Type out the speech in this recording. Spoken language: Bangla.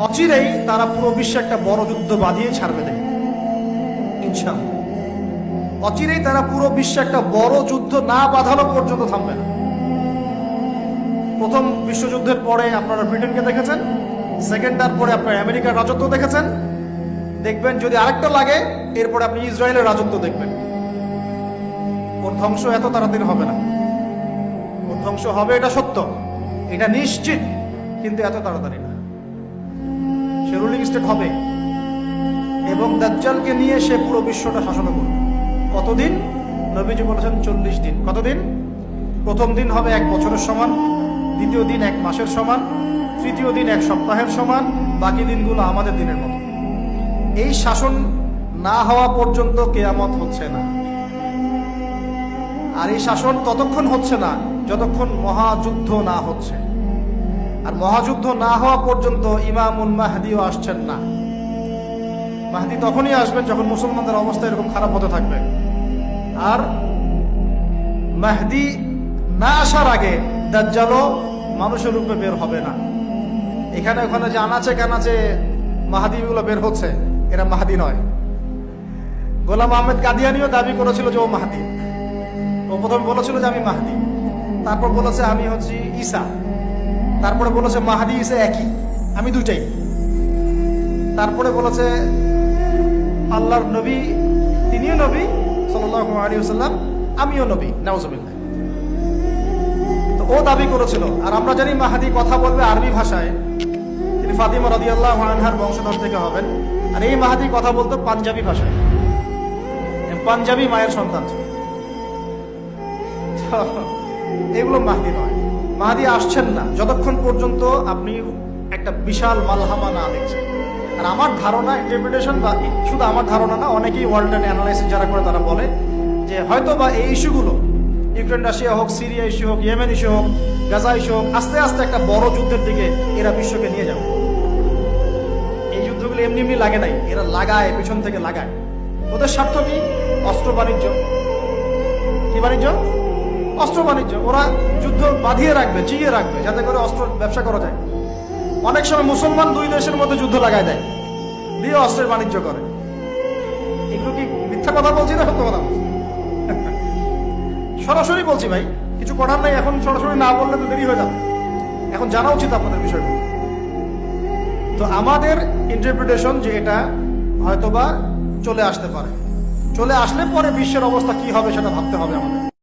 অচিরেই তারা পুরো বিশ্বে একটা বড় যুদ্ধ বাঁধিয়ে ছাড়বে দেয় ইনশাআল্লাহ। অচিরেই তারা পুরো বিশ্বে একটা বড় যুদ্ধ না বাঁধানো পর্যন্ত থামবে না। প্রথম বিশ্বযুদ্ধের পরে আপনারা ব্রিটেনকে দেখেছেন, সেকেন্ডটার পরে আপনারা আমেরিকার রাজত্ব দেখেছেন, দেখবেন যদি আরেকটা লাগে এরপরে আপনি ইসরায়েলের রাজত্ব দেখবেন। ওর ধ্বংস এত তাড়াতাড়ি হবে না, ওর ধ্বংস হবে এটা সত্য, এটা নিশ্চিত, কিন্তু এত তাড়াতাড়ি না। সে রুলিং স্টেট হবে এবং দাজ্জালকে নিয়ে সে পুরো বিশ্বটা শাসন করবে। কতদিন? নবীজি বলেছেন 40 দিন। কতদিন? প্রথম দিন হবে 1 বছরের সমান, দ্বিতীয় দিন 1 মাসের সমান, তৃতীয় দিন 1 সপ্তাহের সমান, বাকি দিনগুলো আমাদের দিনের মতো। এই শাসন না হওয়া পর্যন্ত কিয়ামত হচ্ছে না। আর এই শাসন ততক্ষণ হচ্ছে না যতক্ষণ মহাযুদ্ধ না হচ্ছে। আর মহাযুদ্ধ না হওয়া পর্যন্ত ইমামুল মাহদিও আসছেন না। মাহদি তখনই আসবেন যখন মুসলমানদের অবস্থা এরকম খারাপ হতে থাকবে। আর মাহদি না আসার আগে দাজ্জালও মানুষের রূপে বের হবে না। এখানে ওখানে যে আনাচে কানাচে মাহাদিগুলো বের হচ্ছে, এরা মাহাদি নয়। গোলাম আহমেদ কাদিয়ানিও দাবি করেছিল যে ও মাহাদি। ও প্রথম বলেছিল যে আমি মাহাদি, তারপর বলেছে আমি হচ্ছি ঈসা, তারপরে বলেছে মাহাদি ঈসা একই, আমি দুইটাই। তারপরে বলেছে আল্লাহর নবী, তিনিও নবী সাল্লাল্লাহু আলাইহি ওয়াসাল্লাম, আমিও নবী, নাউজুবিল্লাহ। তো ও দাবি করেছিল। আর আমরা জানি মাহাদি কথা বলবে আরবি ভাষায়, তিনি ফাতিমা রাদিয়াল্লাহু আনহার বংশধর থেকে হবেন। আর এই মাহাদি কথা বলতো পাঞ্জাবি ভাষায়, পাঞ্জাবি মায়ের সন্তান ছিল। এগুলো মাহদি নয়। মাহদি আসছেন না যতক্ষণ পর্যন্ত আপনি একটা বিশাল মালহামা না দেখছেন। আর আমার ধারণা, ইন্টারপ্রিটেশন, বা শুধু আমার ধারণা না, অনেকেই ওয়ার্ল্ড অ্যানালাইসিস যারা করে তারা বলে যে হয়তো বা এই ইস্যুগুলো, ইউক্রেন রাশিয়া হোক, সিরিয়া ইস্যু হোক, ইয়েমেন ইস্যু হোক, গাজা ইস্যু হোক, আস্তে আস্তে একটা বড় যুদ্ধের দিকে এরা বিশ্বকে নিয়ে যাবে। এই যুদ্ধগুলো এমনি এমনি লাগে নাই, এরা লাগায়, পেছন থেকে লাগায়। ওদের স্বার্থ কি? অস্ত্র বাণিজ্য। কি বাণিজ্য? অস্ত্র বাণিজ্য। ওরা যুদ্ধ বাঁধিয়ে রাখবে, চিয়ে রাখবে, যাতে করে অস্ত্র ব্যবসা করা যায়। অনেক সময় মুসলমান 2 দেশের মধ্যে যুদ্ধ লাগায় দেয়, দিয়ে অস্ত্রের বাণিজ্য করে। এগুলো কি মিথ্যা কথা বলছি না সত্য কথা বলছি? সরাসরি বলছি ভাই, কিছু করার নাই। এখন সরাসরি না বললে তো দেরি হয়ে যাবে। এখন জানা উচিত আপনাদের বিষয়গুলো। তো আমাদের ইন্টারপ্রিটেশন যে এটা হয়তোবা চলে আসতে পারে, চলে আসলে পরে বিশ্বের অবস্থা কি হবে সেটা ভাবতে হবে আমাদের।